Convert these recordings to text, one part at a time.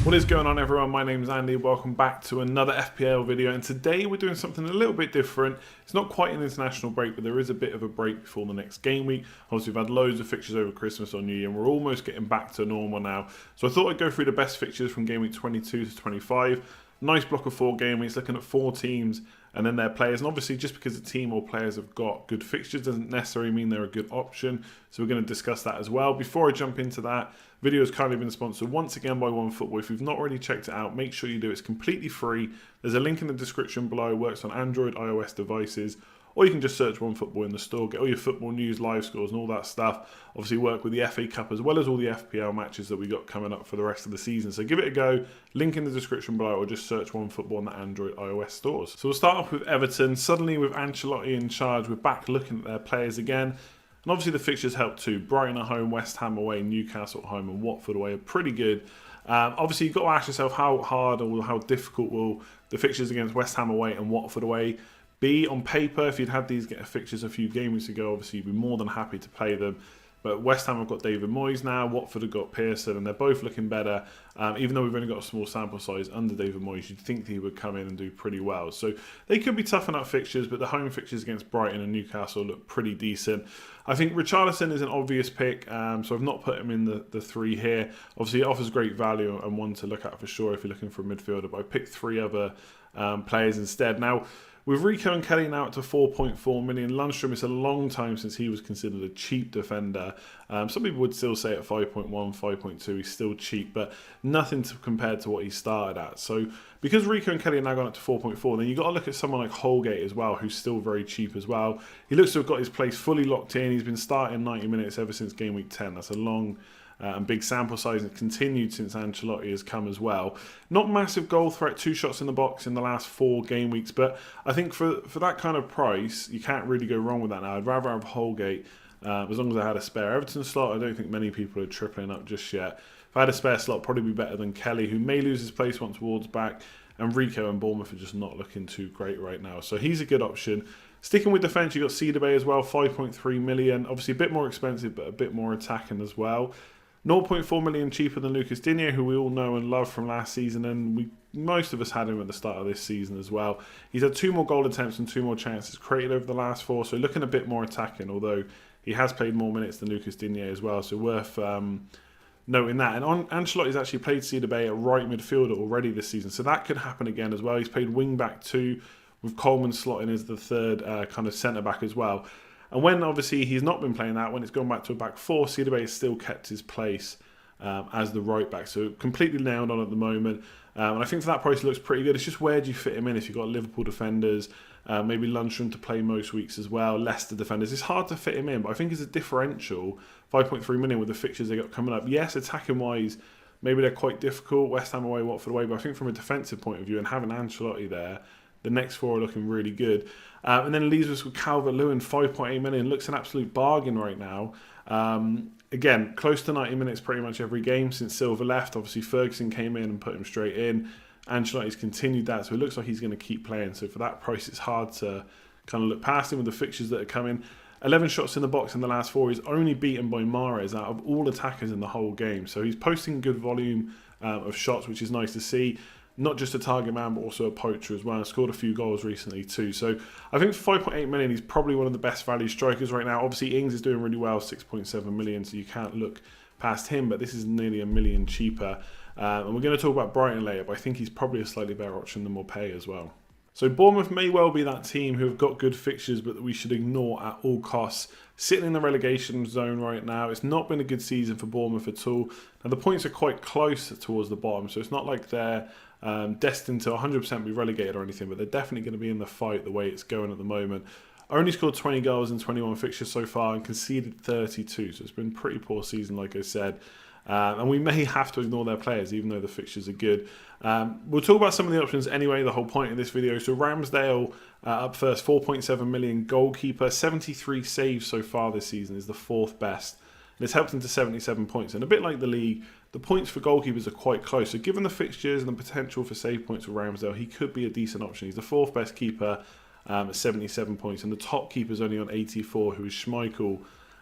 What is going on, everyone? My name is Andy. Welcome back to another FPL video, and today we're doing something a little bit different. It's not quite an international break, but there is a bit of a break before the next game week. Obviously, we've had loads of fixtures over Christmas or New Year, and we're almost getting back to normal now. So I thought I'd go through the best fixtures from game week 22 to 25. Nice block of 4 game weeks, looking at 4 teams and then their players. And obviously, just because a team or players have got good fixtures doesn't necessarily mean they're a good option. So we're going to discuss that as well. Before I jump into that, video has kindly been sponsored once again by OneFootball. If you've not already checked it out, make sure you do. It's completely free. There's a link in the description below. It works on Android, iOS devices. Or you can just search OneFootball in the store, get all your football news, live scores and all that stuff. Obviously work with the FA Cup as well as all the FPL matches that we got coming up for the rest of the season. So give it a go, link in the description below, or just search OneFootball on the Android, iOS stores. So we'll start off with Everton. Suddenly with Ancelotti in charge, we're back looking at their players again. And obviously the fixtures help too. Brighton at home, West Ham away, Newcastle at home and Watford away are pretty good. Obviously you've got to ask yourself how hard or how difficult will the fixtures against West Ham away and Watford away be on paper. If you'd had these fixtures a few game weeks ago, obviously you'd be more than happy to play them. But West Ham have got David Moyes now, Watford have got Pearson, and they're both looking better. Even though we've only got a small sample size under David Moyes, you'd think that he would come in and do pretty well. So they could be tough enough fixtures, but the home fixtures against Brighton and Newcastle look pretty decent. I think Richarlison is an obvious pick, so I've not put him in the 3 here. Obviously, it offers great value and one to look at for sure if you're looking for a midfielder, but I picked 3 other players instead. Now, with Rico and Kelly now up to 4.4 million, Lundstrom, it's a long time since he was considered a cheap defender. Some people would still say at 5.1, 5.2, he's still cheap, but nothing compared to what he started at. So because Rico and Kelly are now gone up to 4.4, then you've got to look at someone like Holgate as well, who's still very cheap as well. He looks to have got his place fully locked in. He's been starting 90 minutes ever since game week 10. That's a long and big sample size, and continued since Ancelotti has come as well. Not massive goal threat, 2 shots in the box in the last 4 game weeks, but I think for that kind of price, you can't really go wrong with that now. I'd rather have Holgate as long as I had a spare. Everton slot, I don't think many people are tripling up just yet. If I had a spare slot, probably be better than Kelly, who may lose his place once Ward's back, and Rico and Bournemouth are just not looking too great right now. So he's a good option. Sticking with defence, you've got Cedarby as well, 5.3 million. Obviously a bit more expensive, but a bit more attacking as well. 0.4 million cheaper than Lucas Digne, who we all know and love from last season, and most of us had him at the start of this season as well. He's had 2 more goal attempts and 2 more chances created over the last 4, so looking a bit more attacking, although he has played more minutes than Lucas Digne as well, so worth noting that. And Ancelotti's actually played Cedarby at right midfielder already this season, so that could happen again as well. He's played wing back too, with Coleman slotting as the 3rd kind of centre back as well. And when obviously he's not been playing that, when it's gone back to a back 4, Cedarby has still kept his place as the right back. So completely nailed on at the moment. And I think for that price it looks pretty good. It's just where do you fit him in if you've got Liverpool defenders, maybe Lundstrom to play most weeks as well, Leicester defenders. It's hard to fit him in, but I think it's a differential, 5.3 million with the fixtures they got coming up. Yes, attacking wise, maybe they're quite difficult, West Ham away, Watford away, but I think from a defensive point of view and having Ancelotti there, the next 4 are looking really good. And then it leaves us with Calvert-Lewin, 5.8 million. Looks an absolute bargain right now. Again, close to 90 minutes pretty much every game since Silva left. Obviously, Ferguson came in and put him straight in. Ancelotti's continued that, so it looks like he's going to keep playing. So for that price, it's hard to kind of look past him with the fixtures that are coming. 11 shots in the box in the last 4. He's only beaten by Mahrez out of all attackers in the whole game. So he's posting good volume of shots, which is nice to see. Not just a target man, but also a poacher as well. Scored a few goals recently too. So I think for 5.8 million, he's probably one of the best value strikers right now. Obviously, Ings is doing really well, 6.7 million, so you can't look past him. But this is nearly $1 million cheaper. And we're going to talk about Brighton later, but I think he's probably a slightly better option than Morpay as well. So Bournemouth may well be that team who have got good fixtures, but that we should ignore at all costs. Sitting in the relegation zone right now. It's not been a good season for Bournemouth at all. Now the points are quite close towards the bottom, so it's not like they're destined to 100% be relegated or anything, but they're definitely going to be in the fight the way it's going at the moment. Only scored 20 goals in 21 fixtures so far and conceded 32, so it's been a pretty poor season, like I said. And we may have to ignore their players, even though the fixtures are good. We'll talk about some of the options anyway, the whole point of this video. So Ramsdale up first, 4.7 million goalkeeper, 73 saves so far this season, is the 4th best. And it's helped him to 77 points. And a bit like the league, the points for goalkeepers are quite close. So given the fixtures and the potential for save points for Ramsdale, he could be a decent option. He's the 4th best keeper at 77 points. And the top keeper's only on 84, who is Schmeichel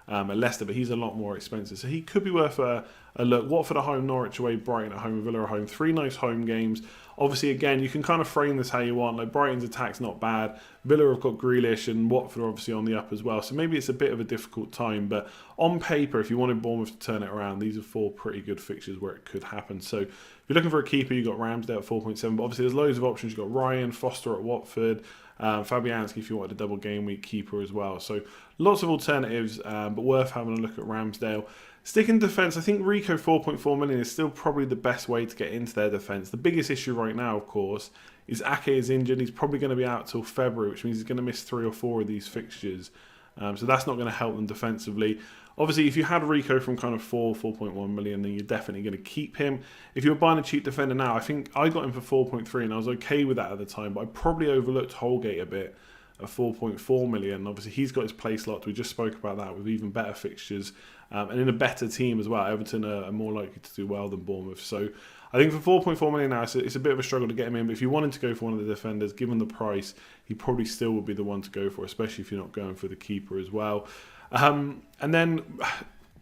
at Leicester, but he's a lot more expensive. So he could be worth a look. Watford at home, Norwich away, Brighton at home, Villa at home. 3 nice home games. Obviously, again, you can kind of frame this how you want. Like, Brighton's attack's not bad. Villa have got Grealish, and Watford are obviously on the up as well. So maybe it's a bit of a difficult time. But on paper, if you wanted Bournemouth to turn it around, these are 4 pretty good fixtures where it could happen. So if you're looking for a keeper, you've got Ramsdale at 4.7. But obviously, there's loads of options. You've got Ryan, Foster at Watford. Fabianski if you wanted a double game week keeper as well. So lots of alternatives, but worth having a look at Ramsdale. Sticking defence, I think Rico 4.4 million is still probably the best way to get into their defence. The biggest issue right now, of course, is Ake is injured. He's probably going to be out till February, which means he's going to miss 3 or 4 of these fixtures. So that's not going to help them defensively. Obviously, if you had Rico from kind of 4.1 million, then you're definitely going to keep him. If you were buying a cheap defender now, I think I got him for 4.3 and I was okay with that at the time, but I probably overlooked Holgate a bit at 4.4 million. Obviously, he's got his place locked. We just spoke about that with even better fixtures and in a better team as well. Everton are more likely to do well than Bournemouth. So I think for 4.4 million now, it's a bit of a struggle to get him in. But if you wanted to go for one of the defenders, given the price, he probably still would be the one to go for, especially if you're not going for the keeper as well. And then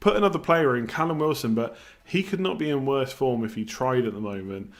put another player in, Callum Wilson, but he could not be in worse form if he tried at the moment.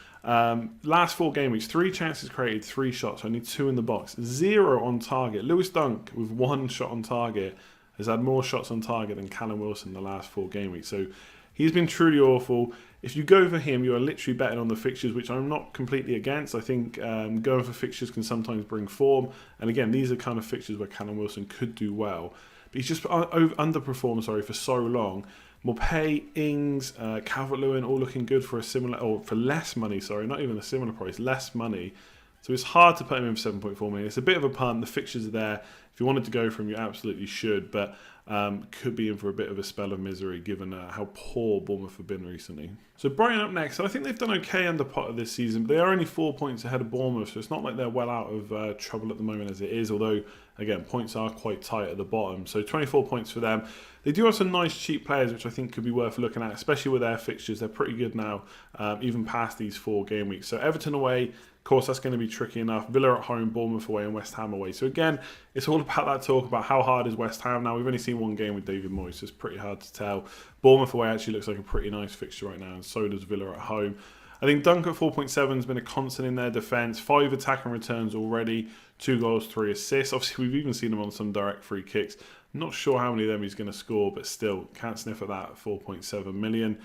Last 4 game weeks, 3 chances created, 3 shots, only 2 in the box, 0 on target. Lewis Dunk with 1 shot on target has had more shots on target than Callum Wilson in the last 4 game weeks. So he's been truly awful. If you go for him, you are literally betting on the fixtures, which I'm not completely against. I think going for fixtures can sometimes bring form. And again, these are kind of fixtures where Callum Wilson could do well. But he's just underperformed, for so long. Morpay, Ings, Calvert-Lewin, all looking good for a similar, or for less money, not even a similar price, less money. So it's hard to put him in for 7.4 million. It's a bit of a punt. The fixtures are there. If you wanted to go for him, you absolutely should, but could be in for a bit of a spell of misery given how poor Bournemouth have been recently. So Brighton up next. So I think they've done okay under Potter this season, but they are only 4 points ahead of Bournemouth, so it's not like they're well out of trouble at the moment as it is, although, again, points are quite tight at the bottom. So 24 points for them. They do have some nice cheap players, which I think could be worth looking at, especially with their fixtures. They're pretty good now, even past these 4 game weeks. So Everton away, of course, that's going to be tricky enough. Villa at home, Bournemouth away, and West Ham away. So again, it's all about that talk about how hard is West Ham. Now, we've only seen 1 game with David Moyes, so it's pretty hard to tell. Bournemouth away actually looks like a pretty nice fixture right now, and so does Villa at home. I think Dunk at 4.7 has been a constant in their defence. 5 attacking returns already, 2 goals, 3 assists. Obviously, we've even seen him on some direct free kicks. Not sure how many of them he's going to score, but still, can't sniff at that at 4.7 million.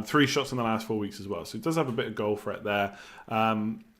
3 shots in the last 4 weeks as well, so he does have a bit of goal threat there.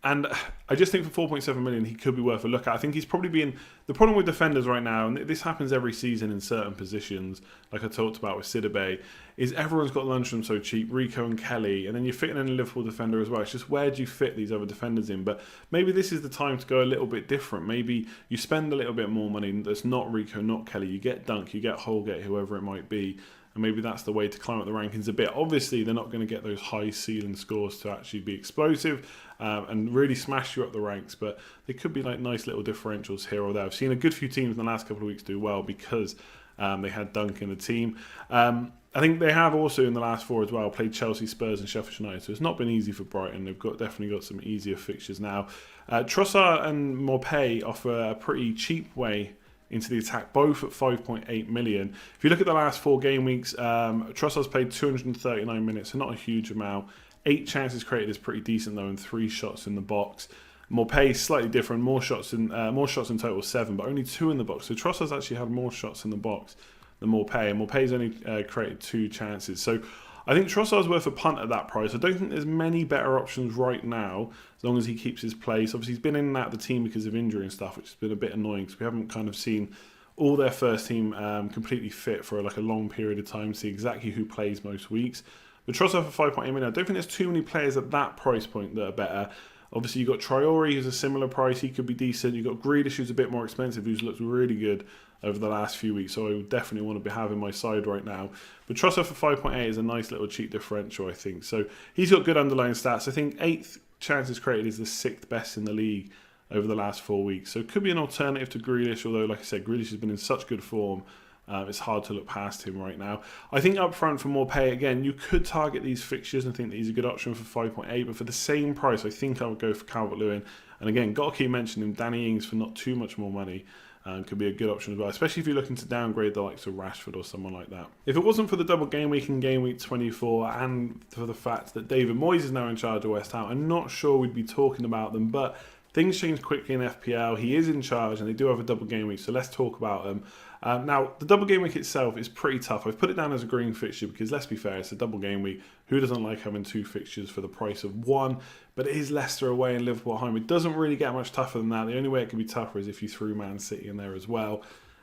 And I just think for 4.7 million, he could be worth a look at. I think he's probably been... The problem with defenders right now, and this happens every season in certain positions, like I talked about with Sidibe, is everyone's got Lundstram so cheap, Rico and Kelly, and then you're fitting in a Liverpool defender as well. It's just where do you fit these other defenders in? But maybe this is the time to go a little bit different. Maybe you spend a little bit more money that's not Rico, not Kelly. You get Dunk, you get Holgate, whoever it might be. And maybe that's the way to climb up the rankings a bit. Obviously, they're not going to get those high ceiling scores to actually be explosive and really smash you up the ranks. But they could be like nice little differentials here or there. I've seen a good few teams in the last couple of weeks do well because they had Dunk in the team. I think they have also in the last 4 as well played Chelsea, Spurs and Sheffield United. So it's not been easy for Brighton. They've definitely got some easier fixtures now. Trossard and Morpay offer a pretty cheap way into the attack, both at 5.8 million. If you look at the last 4 game weeks, Trossard's played 239 minutes, so not a huge amount. 8 chances created is pretty decent though, and 3 shots in the box. Morpay is slightly different, more shots in total 7, but only 2 in the box. So Trossard's actually had more shots in the box than Morpay, and Morpay's only created 2 chances. So I think Trossard's worth a punt at that price. I don't think there's many better options right now, as long as he keeps his place. Obviously, he's been in and out of the team because of injury and stuff, which has been a bit annoying because we haven't kind of seen all their first team completely fit for like a long period of time, see exactly who plays most weeks. But Trossard for 5.8 million, I don't think there's too many players at that price point that are better. Obviously, you've got Traore, who's a similar price. He could be decent. You've got Grealish, who's a bit more expensive, who's looked really good over the last few weeks. So I would definitely want to be having my side right now. But Trossard for 5.8 is a nice little cheap differential, I think. So he's got good underlying stats. I think 8th chances created is the 6th best in the league over the last 4 weeks. So it could be an alternative to Grealish, although, like I said, Grealish has been in such good form. It's hard to look past him right now. I think up front for Morpay, again, you could target these fixtures and think that he's a good option for 5.8, but for the same price, I think I would go for Calvert-Lewin. And again, got to keep mentioning Danny Ings for not too much more money. could be a good option as well, especially if you're looking to downgrade the likes of Rashford or someone like that. If it wasn't for the double game week in game week 24 and for the fact that David Moyes is now in charge of West Ham, I'm not sure we'd be talking about them, but things change quickly in FPL. He is in charge and they do have a double game week, so let's talk about them. Now, the double game week itself is pretty tough. I've put it down as a green fixture because, let's be fair, it's a double game week. Who doesn't like having 2 fixtures for the price of 1? But it is Leicester away and Liverpool at home. It doesn't really get much tougher than that. The only way it can be tougher is if you threw Man City in there as well.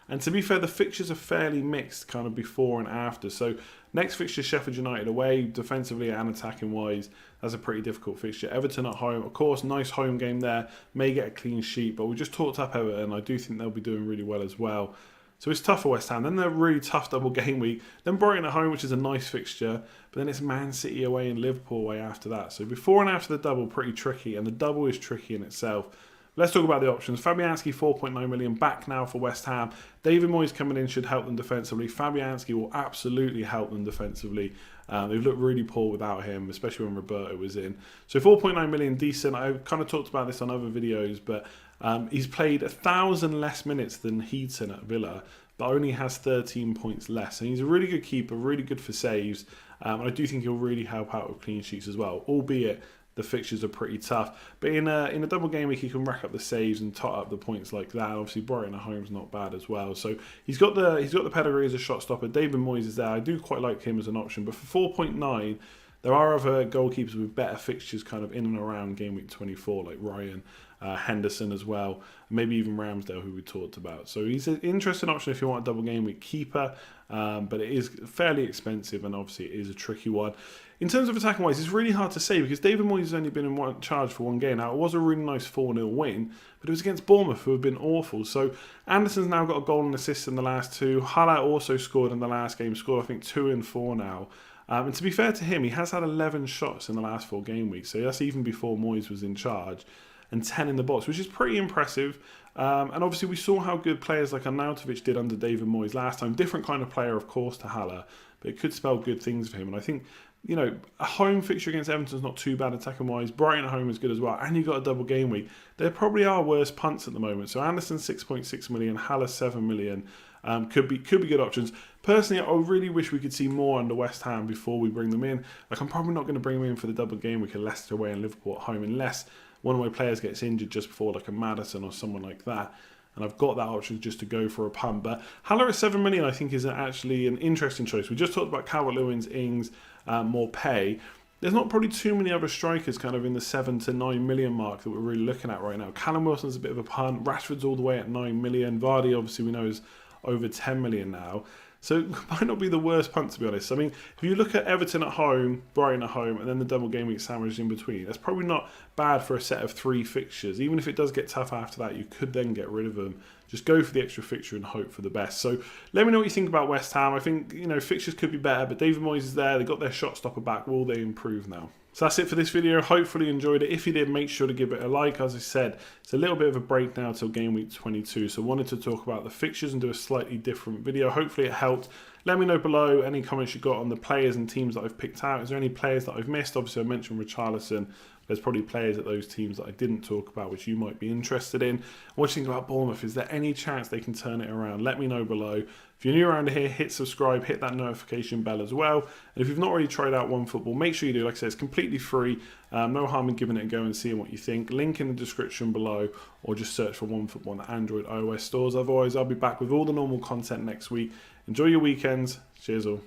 And to be fair, the fixtures are fairly mixed kind of before and after. So next fixture, Sheffield United away, defensively and attacking wise. That's a pretty difficult fixture. Everton at home, of course, nice home game there. May get a clean sheet, but we just talked up Everton. I do think they'll be doing really well as well. So it's tough for West Ham. Then they're really tough double game week. Then Brighton at home, which is a nice fixture. But then it's Man City away and Liverpool away after that. So before and after the double, pretty tricky. And the double is tricky in itself. Let's talk about the options. Fabianski, 4.9 million, back now for West Ham. David Moyes coming in should help them defensively. Fabianski will absolutely help them defensively. They've looked really poor without him, especially when Roberto was in. So 4.9 million, decent. I've kind of talked about this on other videos, but he's played 1,000 less minutes than Heaton at Villa, but only has 13 points less. And he's a really good keeper, really good for saves. And I do think he'll really help out with clean sheets as well, albeit the fixtures are pretty tough. But in a double game week, he can rack up the saves and tot up the points like that. Obviously, Brighton at home is not bad as well. So he's got the pedigree as a shot stopper. David Moyes is there. I do quite like him as an option. But for 4.9, there are other goalkeepers with better fixtures kind of in and around game week 24, like Ryan, Henderson as well, maybe even Ramsdale, who we talked about. So he's an interesting option if you want a double game week keeper, but it is fairly expensive and obviously it is a tricky one. In terms of attacking wise, it's really hard to say because David Moyes has only been in charge for 1 game. Now, it was a really nice 4-0 win, but it was against Bournemouth, who have been awful. So Anderson's now got a goal and assist in the last 2. Haller also scored in the last game, scored I think 2 and 4 now. And to be fair to him, he has had 11 shots in the last 4 game weeks. So that's even before Moyes was in charge. And 10 in the box, which is pretty impressive. And obviously we saw how good players like Arnautovic did under David Moyes last time. Different kind of player, of course, to Haller, but it could spell good things for him. And I think, you know, a home fixture against Everton is not too bad attacking-wise. Brighton at home is good as well. And you've got a double game week. There probably are worse punts at the moment. So Anderson, 6.6 million. Haller, 7 million. Could be good options. Personally, I really wish we could see more under West Ham before we bring them in. Like, I'm probably not going to bring them in for the double game week at Leicester away and Liverpool at home unless one of my players gets injured just before, like a Maddison or someone like that. And I've got that option just to go for a punt. But Haller at 7 million, I think, is actually an interesting choice. We just talked about Calvert-Lewin's, Ings, more pay. There's not probably too many other strikers kind of in the 7 to 9 million mark that we're really looking at right now. Callum Wilson's a bit of a punt. Rashford's all the way at 9 million. Vardy, obviously, we know is over 10 million now. So it might not be the worst punt, to be honest. I mean, if you look at Everton at home, Brighton at home, and then the double game week sandwiched in between, that's probably not bad for a set of 3 fixtures. Even if it does get tough after that, you could then get rid of them. Just go for the extra fixture and hope for the best. So let me know what you think about West Ham. I think, you know, fixtures could be better, but David Moyes is there. They got their shot stopper back. Will they improve now? So that's it for this video. Hopefully you enjoyed it. If you did, make sure to give it a like. As I said, it's a little bit of a break now till game week 22. So I wanted to talk about the fixtures and do a slightly different video. Hopefully it helped. Let me know below any comments you got on the players and teams that I've picked out. Is there any players that I've missed? Obviously I mentioned Richarlison. There's probably players at those teams that I didn't talk about which you might be interested in. What do you think about Bournemouth? Is there any chance they can turn it around? Let me know below. If you're new around here, hit subscribe, hit that notification bell as well. And if you've not already tried out OneFootball, make sure you do. Like I said, it's completely free. No harm in giving it a go and seeing what you think. Link in the description below, or just search for OneFootball on the Android, iOS stores. Otherwise, I'll be back with all the normal content next week. Enjoy your weekends. Cheers all.